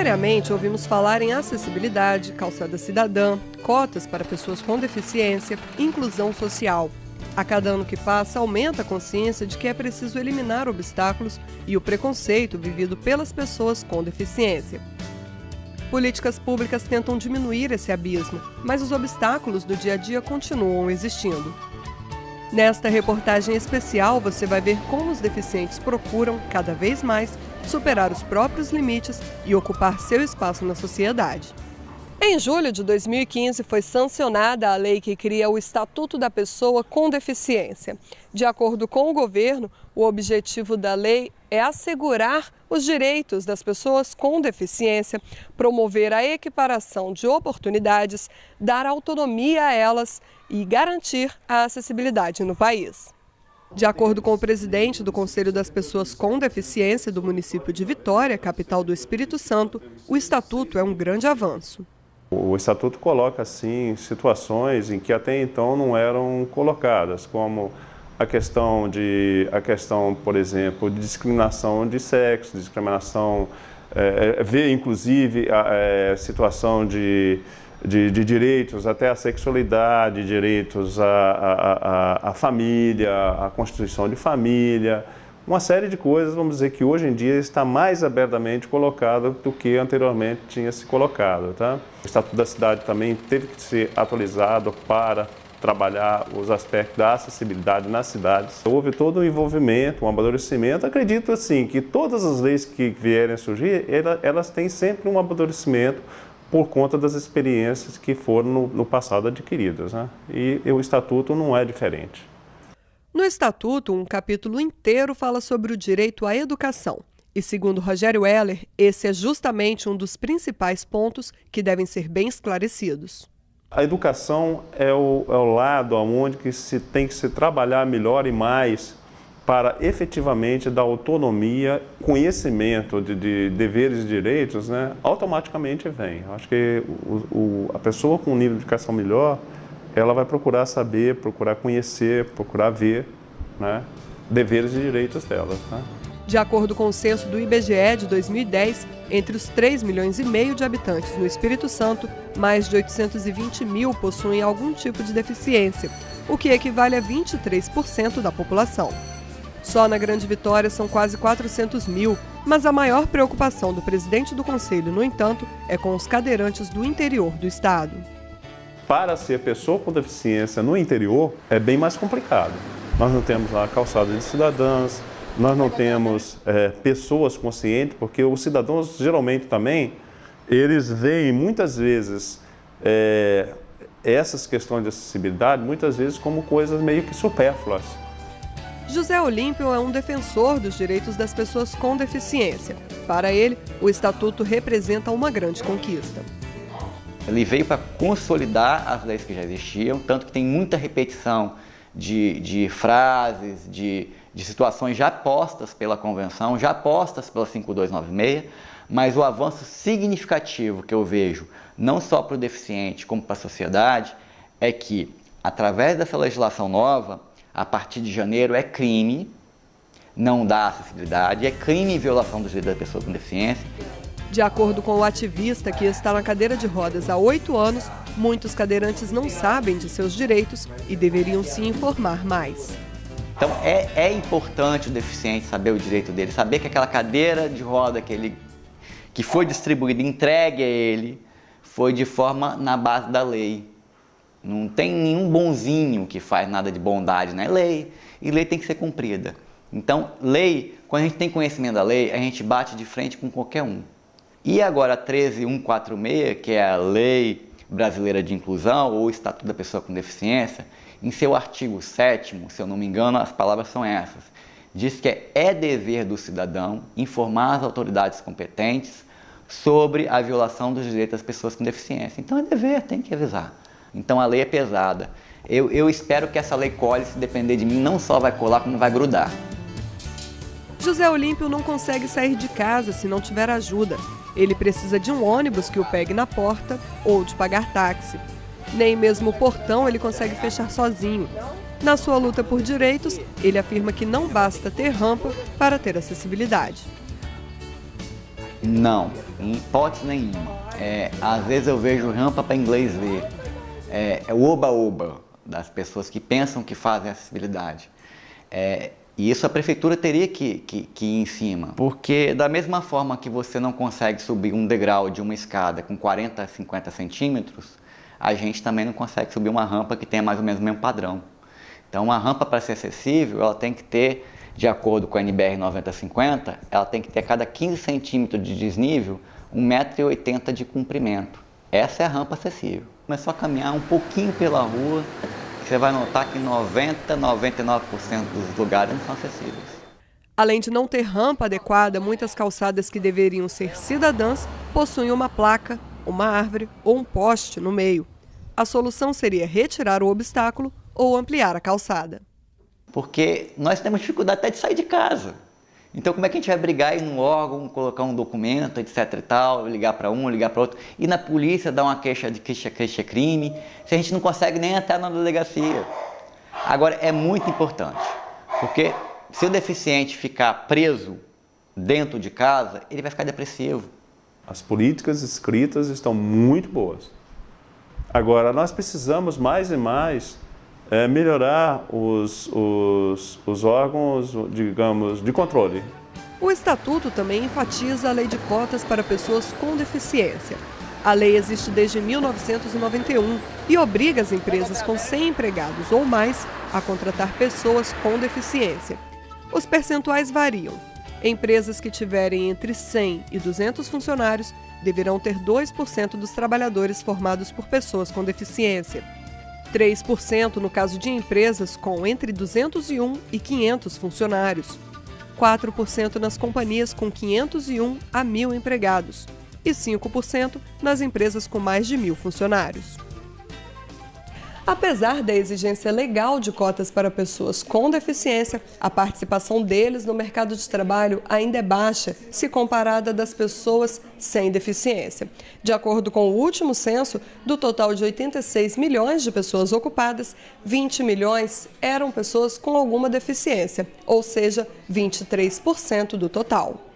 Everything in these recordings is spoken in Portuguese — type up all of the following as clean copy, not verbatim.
Diariamente ouvimos falar em acessibilidade, calçada cidadã, cotas para pessoas com deficiência, inclusão social. A cada ano que passa, aumenta a consciência de que é preciso eliminar obstáculos e o preconceito vivido pelas pessoas com deficiência. Políticas públicas tentam diminuir esse abismo, mas os obstáculos do dia a dia continuam existindo. Nesta reportagem especial, você vai ver como os deficientes procuram, cada vez mais, superar os próprios limites e ocupar seu espaço na sociedade. Em julho de 2015, foi sancionada a lei que cria o Estatuto da Pessoa com Deficiência. De acordo com o governo, o objetivo da lei é assegurar os direitos das pessoas com deficiência, promover a equiparação de oportunidades, dar autonomia a elas e garantir a acessibilidade no país. De acordo com o presidente do Conselho das Pessoas com Deficiência do município de Vitória, capital do Espírito Santo, o Estatuto é um grande avanço. O Estatuto coloca, assim, situações em que até então não eram colocadas, como a questão, por exemplo, de discriminação de sexo, discriminação, vê inclusive a situação de direitos até à sexualidade, direitos à família, à constituição de família, uma série de coisas, vamos dizer, que hoje em dia está mais abertamente colocado do que anteriormente tinha se colocado. Tá? O Estatuto da Cidade também teve que ser atualizado para trabalhar os aspectos da acessibilidade nas cidades. Houve todo um envolvimento, um amadurecimento. Acredito assim que todas as leis que vierem a surgir, elas têm sempre um amadurecimento por conta das experiências que foram no passado adquiridas, né? E o Estatuto não é diferente. No Estatuto, um capítulo inteiro fala sobre o direito à educação. E, segundo Rogério Heller, esse é justamente um dos principais pontos que devem ser bem esclarecidos. A educação é o lado onde se tem que se trabalhar melhor e mais para efetivamente dar autonomia, conhecimento de deveres e direitos, né, automaticamente vem. Acho que a pessoa com um nível de educação melhor, ela vai procurar saber, procurar conhecer, procurar ver, né, deveres e direitos dela. Né? De acordo com o censo do IBGE de 2010, entre os 3,5 milhões de habitantes no Espírito Santo, mais de 820 mil possuem algum tipo de deficiência, o que equivale a 23% da população. Só na Grande Vitória são quase 400 mil, mas a maior preocupação do presidente do Conselho, no entanto, é com os cadeirantes do interior do estado. Para ser pessoa com deficiência no interior é bem mais complicado. Nós não temos lá calçada de cidadãs, nós não temos pessoas conscientes, porque os cidadãos geralmente também, eles veem muitas vezes essas questões de acessibilidade, muitas vezes como coisas meio que supérfluas. José Olímpio é um defensor dos direitos das pessoas com deficiência. Para ele, o Estatuto representa uma grande conquista. Ele veio para consolidar as leis que já existiam, tanto que tem muita repetição de frases, de situações já postas pela Convenção, já postas pela 5296, mas o avanço significativo que eu vejo, não só para o deficiente, como para a sociedade, é que, através dessa legislação nova, a partir de janeiro é crime não dar acessibilidade, é crime violação dos direitos da pessoa com deficiência. De acordo com o ativista que está na cadeira de rodas há 8 anos, muitos cadeirantes não sabem de seus direitos e deveriam se informar mais. Então é importante o deficiente saber o direito dele, saber que aquela cadeira de roda que foi distribuída, entregue a ele, foi de forma na base da lei. Não tem nenhum bonzinho que faz nada de bondade, né? Lei, e lei tem que ser cumprida. Então, lei, quando a gente tem conhecimento da lei, a gente bate de frente com qualquer um. E agora a 13146, que é a Lei Brasileira de Inclusão, ou Estatuto da Pessoa com Deficiência, em seu artigo 7º, se eu não me engano, as palavras são essas. Diz que é dever do cidadão informar as autoridades competentes sobre a violação dos direitos das pessoas com deficiência. Então é dever, tem que avisar. Então a lei é pesada. Eu espero que essa lei cole, se depender de mim, não só vai colar, como vai grudar. José Olímpio não consegue sair de casa se não tiver ajuda. Ele precisa de um ônibus que o pegue na porta ou de pagar táxi. Nem mesmo o portão ele consegue fechar sozinho. Na sua luta por direitos, ele afirma que não basta ter rampa para ter acessibilidade. Não, em hipótese nenhuma. Às vezes eu vejo rampa para inglês ver. É o oba-oba das pessoas que pensam que fazem acessibilidade. E isso a prefeitura teria que ir em cima. Porque da mesma forma que você não consegue subir um degrau de uma escada com 40 a 50 centímetros, a gente também não consegue subir uma rampa que tenha mais ou menos o mesmo padrão. Então uma rampa para ser acessível, ela tem que ter, de acordo com a NBR 9050, ela tem que ter a cada 15 centímetros de desnível 1,80 m de comprimento. Essa é a rampa acessível. Começou a caminhar um pouquinho pela rua, você vai notar que 90, 99% dos lugares não são acessíveis. Além de não ter rampa adequada, muitas calçadas que deveriam ser cidadãs possuem uma placa, uma árvore ou um poste no meio. A solução seria retirar o obstáculo ou ampliar a calçada. Porque nós temos dificuldade até de sair de casa. Então como é que a gente vai brigar, ir num órgão, colocar um documento, etc e tal, ligar para um, ligar para outro, ir na polícia, dar uma queixa de queixa-crime, se a gente não consegue nem entrar na delegacia. Agora é muito importante, porque se o deficiente ficar preso dentro de casa, ele vai ficar depressivo. As políticas escritas estão muito boas. Agora nós precisamos mais e mais melhorar os órgãos, digamos, de controle. O Estatuto também enfatiza a lei de cotas para pessoas com deficiência. A lei existe desde 1991 e obriga as empresas com 100 empregados ou mais a contratar pessoas com deficiência. Os percentuais variam. Empresas que tiverem entre 100 e 200 funcionários deverão ter 2% dos trabalhadores formados por pessoas com deficiência. 3% no caso de empresas com entre 201 e 500 funcionários, 4% nas companhias com 501 a 1.000 empregados e 5% nas empresas com mais de 1.000 funcionários. Apesar da exigência legal de cotas para pessoas com deficiência, a participação deles no mercado de trabalho ainda é baixa se comparada à das pessoas sem deficiência. De acordo com o último censo, do total de 86 milhões de pessoas ocupadas, 20 milhões eram pessoas com alguma deficiência, ou seja, 23% do total.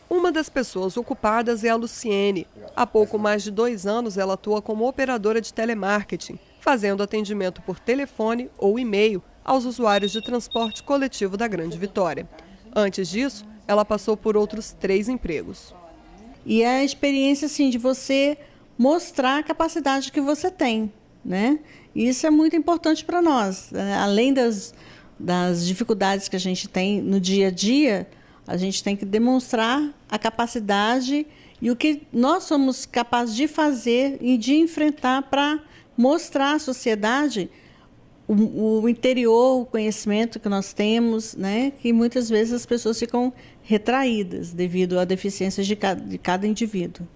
Uma das pessoas ocupadas é a Luciene. Há pouco mais de 2 anos, ela atua como operadora de telemarketing, fazendo atendimento por telefone ou e-mail aos usuários de transporte coletivo da Grande Vitória. Antes disso, ela passou por outros 3 empregos. E é a experiência assim, de você mostrar a capacidade que você tem, né? E isso é muito importante para nós. Além das dificuldades que a gente tem no dia a dia, a gente tem que demonstrar a capacidade e o que nós somos capazes de fazer e de enfrentar para mostrar à sociedade o interior, o conhecimento que nós temos, né? Que muitas vezes as pessoas ficam retraídas devido à deficiência de cada indivíduo.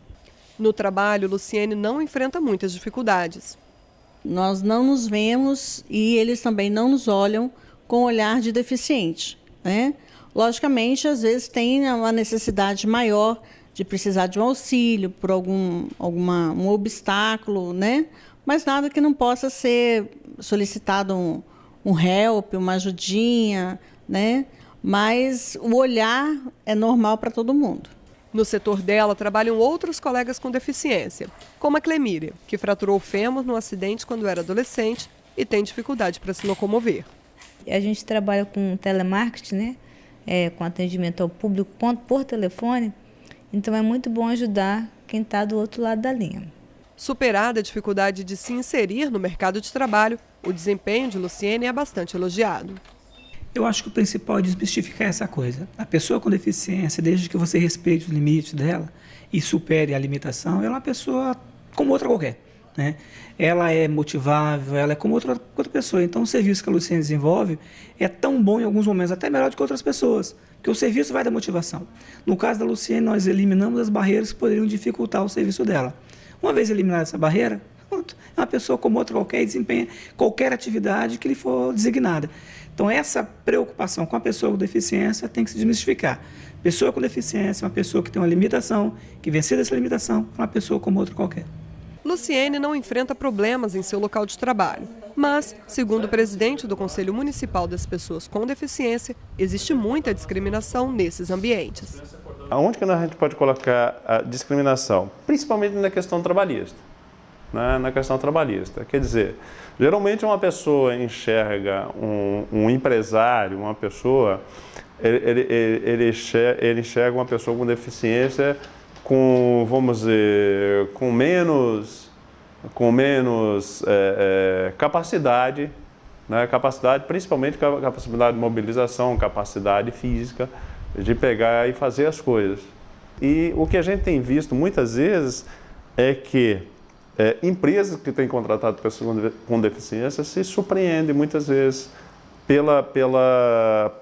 No trabalho, Luciene não enfrenta muitas dificuldades. Nós não nos vemos e eles também não nos olham com olhar de deficiente, né? Logicamente, às vezes tem uma necessidade maior de precisar de um auxílio por um obstáculo, né? Mas nada que não possa ser solicitado um help, uma ajudinha, né? Mas o olhar é normal para todo mundo. No setor dela trabalham outros colegas com deficiência, como a Clemíria, que fraturou o fêmur num acidente quando era adolescente e tem dificuldade para se locomover. A gente trabalha com telemarketing, né? Com atendimento ao público por telefone, então é muito bom ajudar quem está do outro lado da linha. Superada a dificuldade de se inserir no mercado de trabalho, o desempenho de Luciene é bastante elogiado. Eu acho que o principal é desmistificar essa coisa. A pessoa com deficiência, desde que você respeite os limites dela e supere a limitação, ela é uma pessoa como outra qualquer, né? Ela é motivável, ela é como outra pessoa. Então o serviço que a Luciene desenvolve é tão bom em alguns momentos, até melhor do que outras pessoas, porque o serviço vai da motivação. No caso da Luciene, nós eliminamos as barreiras que poderiam dificultar o serviço dela. Uma vez eliminada essa barreira, pronto, é uma pessoa como outra qualquer e desempenha qualquer atividade que lhe for designada. Então essa preocupação com a pessoa com deficiência tem que se desmistificar. Pessoa com deficiência é uma pessoa que tem uma limitação, que vencida essa limitação, é uma pessoa como outra qualquer. Luciene não enfrenta problemas em seu local de trabalho, mas, segundo o presidente do Conselho Municipal das Pessoas com Deficiência, existe muita discriminação nesses ambientes. Aonde que a gente pode colocar a discriminação? Principalmente na questão trabalhista. Né? Na questão trabalhista. Quer dizer, geralmente uma pessoa enxerga um empresário, uma pessoa, ele enxerga uma pessoa com deficiência com, vamos dizer, com menos capacidade, né? Capacidade, principalmente capacidade de mobilização, capacidade física, de pegar e fazer as coisas. E o que a gente tem visto muitas vezes é que empresas que têm contratado pessoas com deficiência se surpreendem muitas vezes pela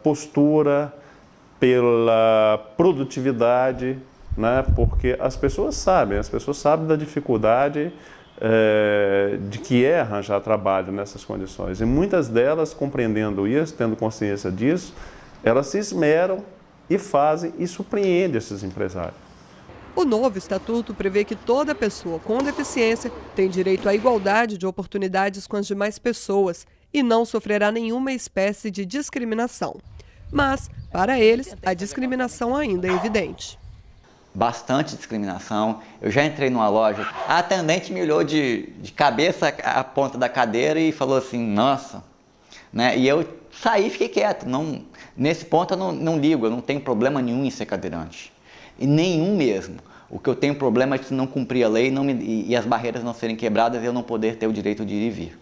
postura, pela produtividade, né? Porque as pessoas sabem da dificuldade de que é arranjar trabalho nessas condições. E muitas delas, compreendendo isso, tendo consciência disso, elas se esmeram e fazem e surpreendem esses empresários. O novo estatuto prevê que toda pessoa com deficiência tem direito à igualdade de oportunidades com as demais pessoas e não sofrerá nenhuma espécie de discriminação. Mas, para eles, a discriminação ainda é evidente. Bastante discriminação. Eu já entrei numa loja, a atendente me olhou de cabeça à ponta da cadeira e falou assim, nossa, né? E eu saí e fiquei quieto. Não, nesse ponto eu não ligo, eu não tenho problema nenhum em ser cadeirante. E nenhum mesmo. O que eu tenho problema é de não cumprir a lei e as barreiras não serem quebradas e eu não poder ter o direito de ir e vir.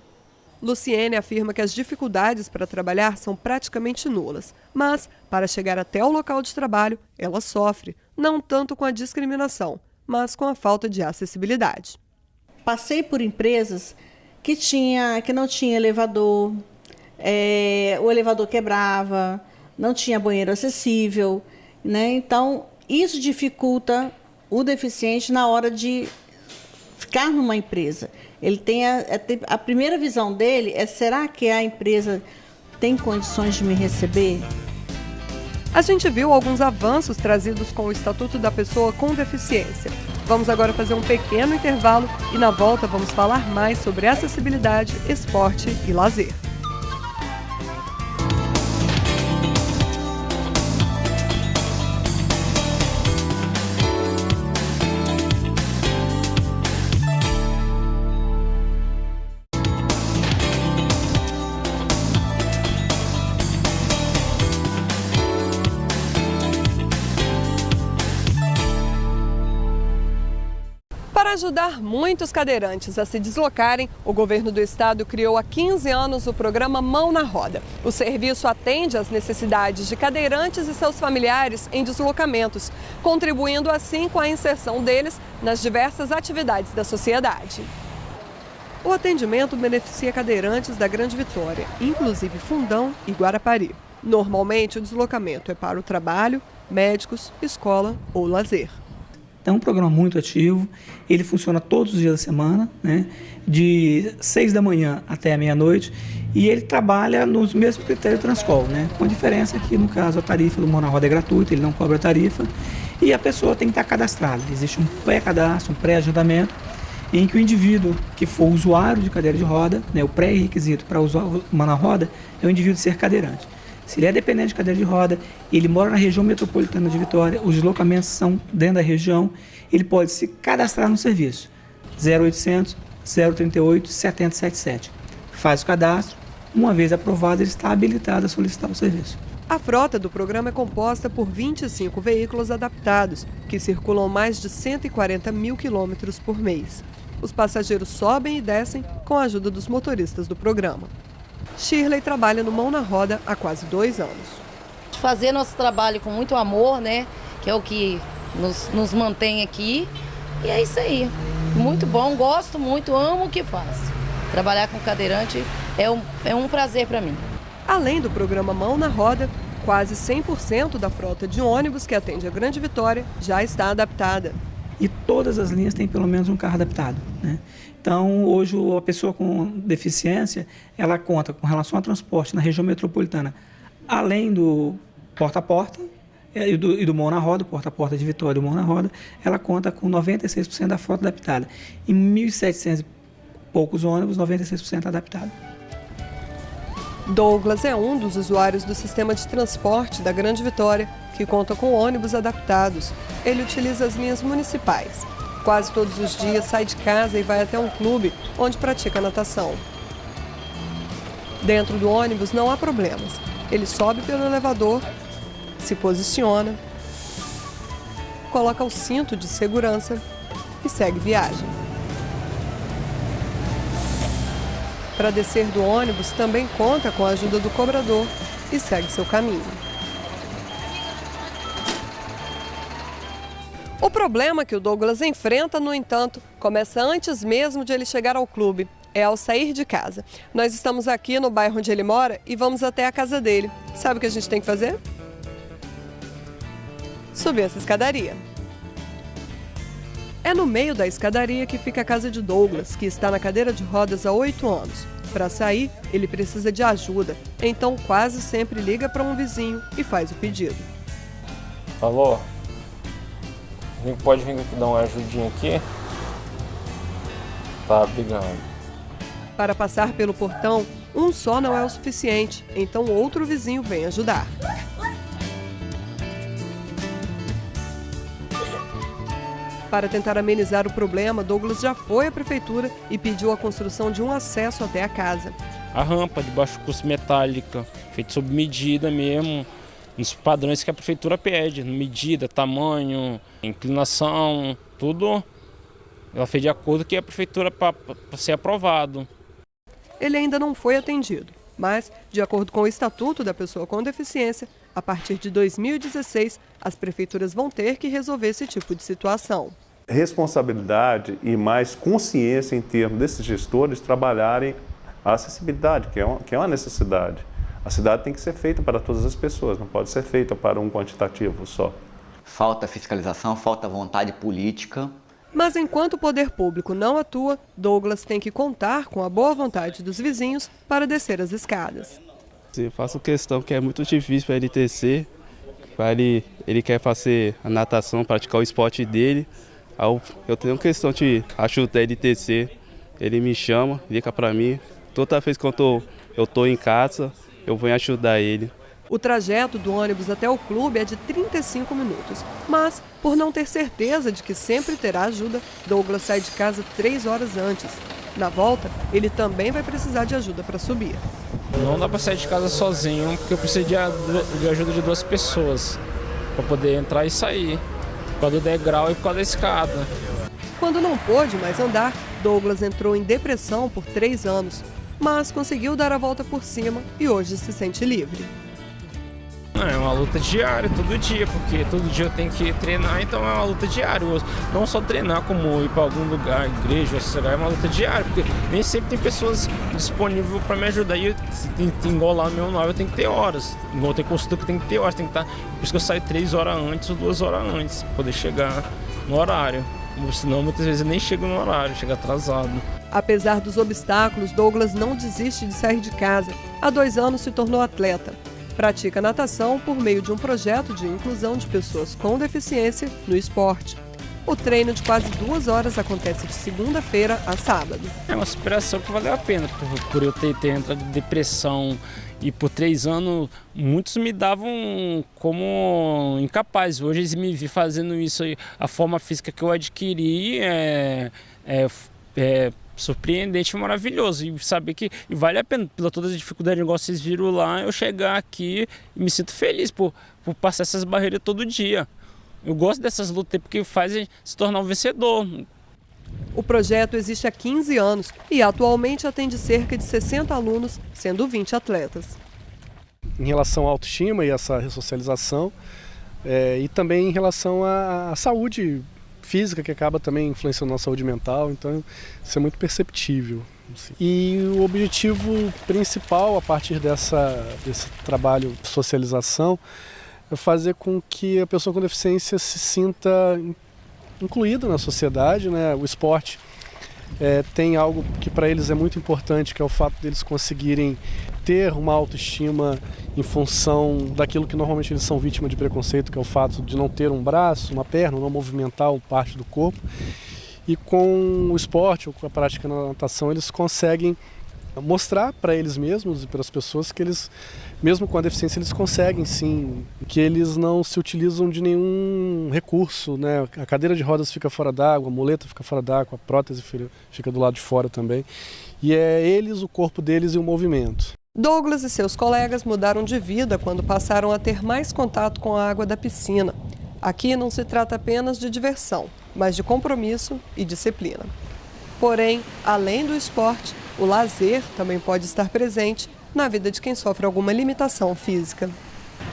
Luciene afirma que as dificuldades para trabalhar são praticamente nulas, mas, para chegar até o local de trabalho, ela sofre, não tanto com a discriminação, mas com a falta de acessibilidade. Passei por empresas que não tinha elevador, o elevador quebrava, não tinha banheiro acessível, né? Então, isso dificulta o deficiente na hora de ficar numa empresa. Ele tem a primeira visão dele é, será que a empresa tem condições de me receber? A gente viu alguns avanços trazidos com o Estatuto da Pessoa com Deficiência. Vamos agora fazer um pequeno intervalo e na volta vamos falar mais sobre acessibilidade, esporte e lazer. Para ajudar muitos cadeirantes a se deslocarem, o governo do estado criou há 15 anos o programa Mão na Roda. O serviço atende às necessidades de cadeirantes e seus familiares em deslocamentos, contribuindo assim com a inserção deles nas diversas atividades da sociedade. O atendimento beneficia cadeirantes da Grande Vitória, inclusive Fundão e Guarapari. Normalmente, o deslocamento é para o trabalho, médicos, escola ou lazer. É um programa muito ativo, ele funciona todos os dias da semana, né, de 6 da manhã até a meia-noite, e ele trabalha nos mesmos critérios do Transcol, né, com a diferença que, no caso, a tarifa do Mão na Roda é gratuita, ele não cobra tarifa, e a pessoa tem que estar cadastrada. Existe um pré-cadastro, um pré-agendamento, em que o indivíduo que for usuário de cadeira de roda, né, o pré-requisito para usar o Mão na Roda é o indivíduo ser cadeirante. Se ele é dependente de cadeira de roda, ele mora na região metropolitana de Vitória, os deslocamentos são dentro da região, ele pode se cadastrar no serviço 0800 038 7077. Faz o cadastro, uma vez aprovado, ele está habilitado a solicitar o serviço. A frota do programa é composta por 25 veículos adaptados, que circulam mais de 140 mil quilômetros por mês. Os passageiros sobem e descem com a ajuda dos motoristas do programa. Shirley trabalha no Mão na Roda há quase 2 anos. Fazer nosso trabalho com muito amor, né? Que é o que nos mantém aqui. E é isso aí. Muito bom, gosto muito, amo o que faço. Trabalhar com cadeirante é um prazer para mim. Além do programa Mão na Roda, quase 100% da frota de ônibus que atende a Grande Vitória já está adaptada. E todas as linhas têm pelo menos um carro adaptado, né? Então, hoje, a pessoa com deficiência, ela conta com relação ao transporte na região metropolitana, além do porta-a-porta e do Mão na Roda, porta-a-porta de Vitória e do Mão na Roda, ela conta com 96% da frota adaptada. Em 1.700 e poucos ônibus, 96% adaptado. Douglas é um dos usuários do sistema de transporte da Grande Vitória, que conta com ônibus adaptados. Ele utiliza as linhas municipais. Quase todos os dias sai de casa e vai até um clube onde pratica natação. Dentro do ônibus não há problemas. Ele sobe pelo elevador, se posiciona, coloca o cinto de segurança e segue viagem. Para descer do ônibus, também conta com a ajuda do cobrador e segue seu caminho. O problema que o Douglas enfrenta, no entanto, começa antes mesmo de ele chegar ao clube. É ao sair de casa. Nós estamos aqui no bairro onde ele mora e vamos até a casa dele. Sabe o que a gente tem que fazer? Subir essa escadaria. É no meio da escadaria que fica a casa de Douglas, que está na cadeira de rodas há 8 anos. Para sair, ele precisa de ajuda, então quase sempre liga para um vizinho e faz o pedido. Alô? Pode vir aqui dar uma ajudinha aqui? Tá, obrigado. Para passar pelo portão, um só não é o suficiente, então outro vizinho vem ajudar. Para tentar amenizar o problema, Douglas já foi à prefeitura e pediu a construção de um acesso até a casa. A rampa de baixo custo metálica, feita sob medida mesmo, nos padrões que a prefeitura pede, medida, tamanho, inclinação, tudo. Ela fez de acordo com a prefeitura para ser aprovado. Ele ainda não foi atendido, mas, de acordo com o Estatuto da Pessoa com Deficiência, a partir de 2016, as prefeituras vão ter que resolver esse tipo de situação. Responsabilidade e mais consciência em termos desses gestores trabalharem a acessibilidade, que é uma necessidade. A cidade tem que ser feita para todas as pessoas, não pode ser feita para um quantitativo só. Falta fiscalização, falta vontade política. Mas enquanto o poder público não atua, Douglas tem que contar com a boa vontade dos vizinhos para descer as escadas. Eu faço questão que é muito difícil para ele descer, ele quer fazer a natação, praticar o esporte dele. Eu tenho questão de ajudar ele a descer, ele me chama, liga para mim. Toda vez que eu estou em casa, eu vou ajudar ele. O trajeto do ônibus até o clube é de 35 minutos, mas, por não ter certeza de que sempre terá ajuda, Douglas sai de casa 3 horas antes. Na volta, ele também vai precisar de ajuda para subir. Não dá para sair de casa sozinho, porque eu preciso de ajuda de 2 pessoas para poder entrar e sair, por causa do degrau e por causa da escada. Quando não pôde mais andar, Douglas entrou em depressão por 3 anos, mas conseguiu dar a volta por cima e hoje se sente livre. É uma luta diária, todo dia, porque todo dia eu tenho que treinar, então é uma luta diária. Não só treinar, como ir para algum lugar, igreja, é uma luta diária, porque nem sempre tem pessoas disponíveis para me ajudar. E igual lá no meu nome, eu tenho que ter horas. Igual tem consulta que eu tenho que ter horas, tem que estar. Por isso que eu saio 3 horas antes ou 2 horas antes, para poder chegar no horário. Senão muitas vezes eu nem chego no horário, chego atrasado. Apesar dos obstáculos, Douglas não desiste de sair de casa. Há 2 anos se tornou atleta. Pratica natação por meio de um projeto de inclusão de pessoas com deficiência no esporte. O treino de quase 2 horas acontece de segunda-feira a sábado. É uma superação que valeu a pena, por eu ter entrado em depressão e por 3 anos muitos me davam como incapaz. Hoje eles me vi fazendo isso aí, a forma física que eu adquiri é surpreendente e maravilhoso, e saber que vale a pena, pela todas as dificuldades, igual vocês viram lá, eu chegar aqui e me sinto feliz por passar essas barreiras todo dia. Eu gosto dessas lutas porque fazem se tornar um vencedor. O projeto existe há 15 anos e atualmente atende cerca de 60 alunos, sendo 20 atletas. Em relação à autoestima e essa ressocialização, e também em relação à saúde física, que acaba também influenciando na saúde mental, então isso é muito perceptível. Assim. E o objetivo principal a partir desse trabalho de socialização é fazer com que a pessoa com deficiência se sinta incluída na sociedade, né? O esporte tem algo que para eles é muito importante, que é o fato deles conseguirem ter uma autoestima em função daquilo que normalmente eles são vítimas de preconceito, que é o fato de não ter um braço, uma perna, não movimentar parte do corpo. E com o esporte ou com a prática na natação eles conseguem Mostrar para eles mesmos e para as pessoas que eles, mesmo com a deficiência, eles conseguem sim, que eles não se utilizam de nenhum recurso, né? A cadeira de rodas fica fora d'água, a muleta fica fora d'água, a prótese fica do lado de fora também. E é eles, o corpo deles e o movimento. Douglas e seus colegas mudaram de vida quando passaram a ter mais contato com a água da piscina. Aqui não se trata apenas de diversão, mas de compromisso e disciplina. Porém, além do esporte, o lazer também pode estar presente na vida de quem sofre alguma limitação física.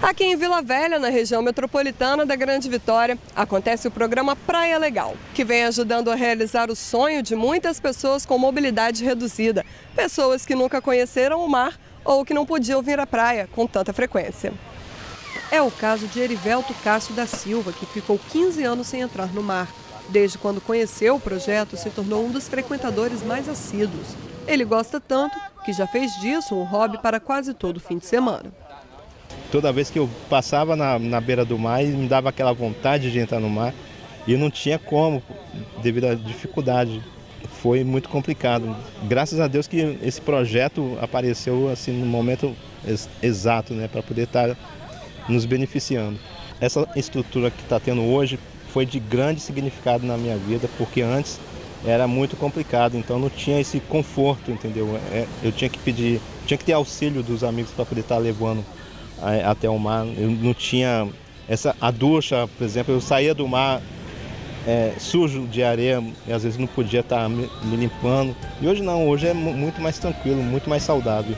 Aqui em Vila Velha, na região metropolitana da Grande Vitória, acontece o programa Praia Legal, que vem ajudando a realizar o sonho de muitas pessoas com mobilidade reduzida, pessoas que nunca conheceram o mar ou que não podiam vir à praia com tanta frequência. É o caso de Erivelto Cássio da Silva, que ficou 15 anos sem entrar no mar. Desde quando conheceu o projeto, se tornou um dos frequentadores mais assíduos. Ele gosta tanto que já fez disso um hobby para quase todo fim de semana. Toda vez que eu passava na beira do mar, me dava aquela vontade de entrar no mar e não tinha como, devido à dificuldade. Foi muito complicado. Graças a Deus que esse projeto apareceu assim no momento exato, né, para poder estar nos beneficiando. Essa estrutura que está tendo hoje foi de grande significado na minha vida, porque antes era muito complicado, então não tinha esse conforto, entendeu? Eu tinha que ter auxílio dos amigos para poder estar levando até o mar. Eu não tinha a ducha, por exemplo, eu saía do mar sujo de areia e às vezes não podia estar me limpando. E hoje não, hoje é muito mais tranquilo, muito mais saudável.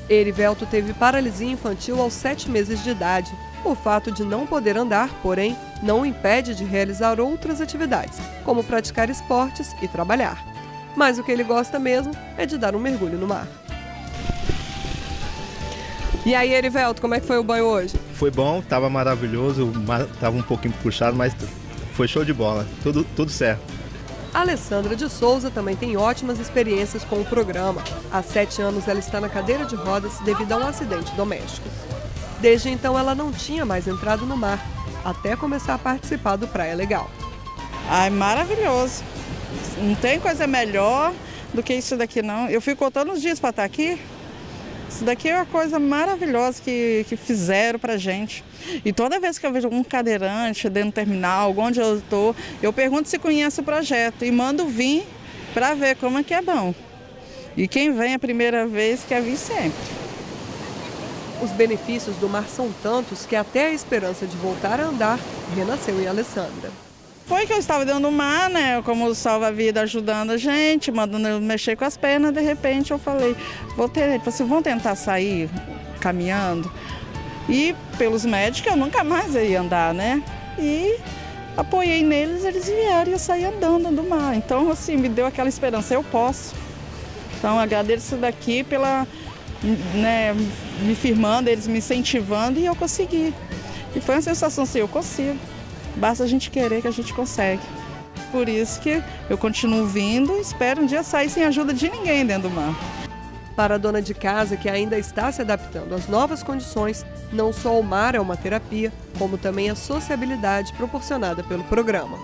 Erivelto teve paralisia infantil aos 7 meses de idade. O fato de não poder andar, porém, não o impede de realizar outras atividades, como praticar esportes e trabalhar. Mas o que ele gosta mesmo é de dar um mergulho no mar. E aí, Erivelto, como é que foi o banho hoje? Foi bom, estava maravilhoso, o mar estava um pouquinho puxado, mas foi show de bola, tudo certo. A Alessandra de Souza também tem ótimas experiências com o programa. Há 7 anos ela está na cadeira de rodas devido a um acidente doméstico. Desde então ela não tinha mais entrado no mar, até começar a participar do Praia Legal. Ai, maravilhoso. Não tem coisa melhor do que isso daqui não. Eu fico contando os dias para estar aqui. Isso daqui é uma coisa maravilhosa que fizeram pra gente. E toda vez que eu vejo algum cadeirante dentro do terminal, onde eu estou, eu pergunto se conhece o projeto e mando vir para ver como é que é bom. E quem vem a primeira vez quer vir sempre. Os benefícios do mar são tantos que até a esperança de voltar a andar renasceu em Alessandra. Foi que eu estava dentro do mar, né, como salva-vida ajudando a gente, mandando eu mexer com as pernas, de repente eu falei, vão tentar sair caminhando. E pelos médicos eu nunca mais ia andar, né? E apoiei neles, eles vieram e eu saí andando do mar. Então, assim, me deu aquela esperança, eu posso. Então, agradeço daqui pela, né, me firmando, eles me incentivando e eu consegui. E foi uma sensação assim, eu consigo. Basta a gente querer que a gente consegue. Por isso que eu continuo vindo e espero um dia sair sem ajuda de ninguém dentro do mar. Para a dona de casa que ainda está se adaptando às novas condições, não só o mar é uma terapia, como também a sociabilidade proporcionada pelo programa.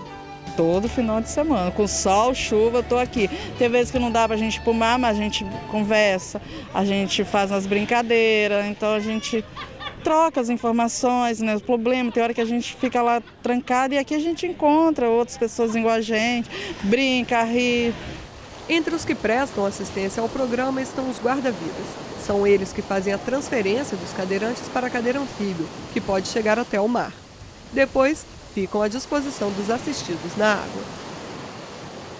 Todo final de semana, com sol, chuva, eu estou aqui. Tem vezes que não dá para a gente ir para o mar, mas a gente conversa, a gente faz umas brincadeiras, então a gente troca as informações, né, os problemas, tem hora que a gente fica lá trancado e aqui a gente encontra outras pessoas igual a gente, brinca, ri. Entre os que prestam assistência ao programa estão os guarda-vidas. São eles que fazem a transferência dos cadeirantes para a cadeira anfíbio, que pode chegar até o mar. Depois, ficam à disposição dos assistidos na água.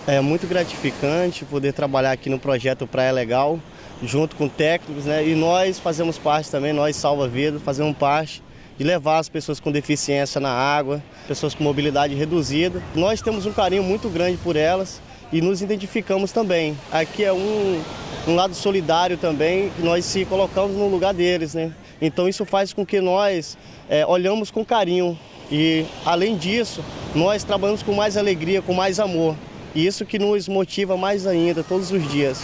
É muito gratificante poder trabalhar aqui no projeto Praia Legal, junto com técnicos, né? E nós fazemos parte também, nós salva-vidas, fazemos parte de levar as pessoas com deficiência na água, pessoas com mobilidade reduzida. Nós temos um carinho muito grande por elas e nos identificamos também. Aqui é um lado solidário também, nós se colocamos no lugar deles, né? Então isso faz com que nós olhamos com carinho e, além disso, nós trabalhamos com mais alegria, com mais amor. E isso que nos motiva mais ainda, todos os dias.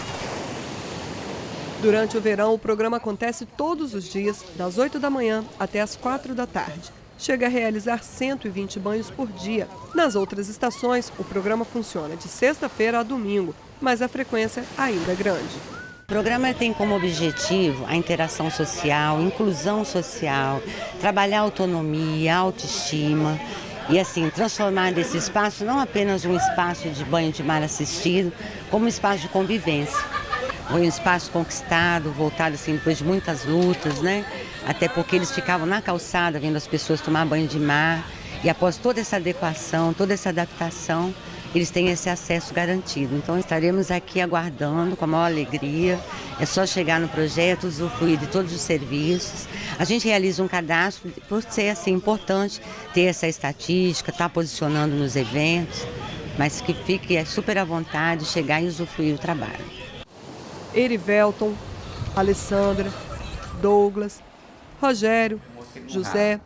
Durante o verão, o programa acontece todos os dias, das 8 da manhã até as 4 da tarde. Chega a realizar 120 banhos por dia. Nas outras estações, o programa funciona de sexta-feira a domingo, mas a frequência ainda é grande. programa tem como objetivo a interação social, inclusão social, trabalhar a autonomia, a autoestima e assim transformar esse espaço não apenas um espaço de banho de mar assistido, como um espaço de convivência. Foi um espaço conquistado, voltado assim depois de muitas lutas, né? Até porque eles ficavam na calçada vendo as pessoas tomar banho de mar e após toda essa adequação, toda essa adaptação, eles têm esse acesso garantido. Então estaremos aqui aguardando com a maior alegria. É só chegar no projeto, usufruir de todos os serviços. A gente realiza um cadastro por ser assim importante ter essa estatística, estar posicionando nos eventos, mas que fique super à vontade chegar e usufruir o trabalho. Erivelton, Alessandra, Douglas, Rogério, José,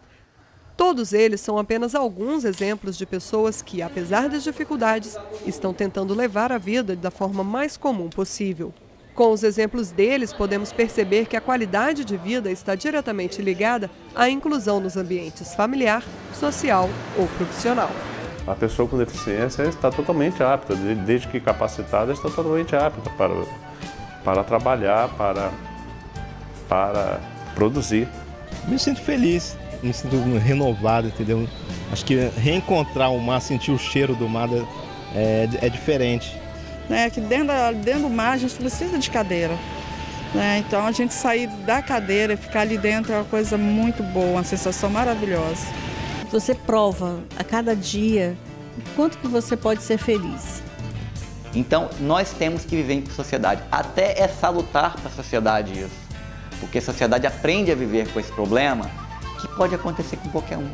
todos eles são apenas alguns exemplos de pessoas que, apesar das dificuldades, estão tentando levar a vida da forma mais comum possível. Com os exemplos deles, podemos perceber que a qualidade de vida está diretamente ligada à inclusão nos ambientes familiar, social ou profissional. A pessoa com deficiência está totalmente apta, desde que capacitada, está totalmente apta para trabalhar, para produzir. Me sinto feliz, me sinto renovado, entendeu? Acho que reencontrar o mar, sentir o cheiro do mar é diferente. Que dentro do mar a gente precisa de cadeira. Então a gente sair da cadeira e ficar ali dentro é uma coisa muito boa, uma sensação maravilhosa. Você prova a cada dia o quanto que você pode ser feliz. Então nós temos que viver em sociedade. Até é salutar para a sociedade isso. Porque a sociedade aprende a viver com esse problema que pode acontecer com qualquer um.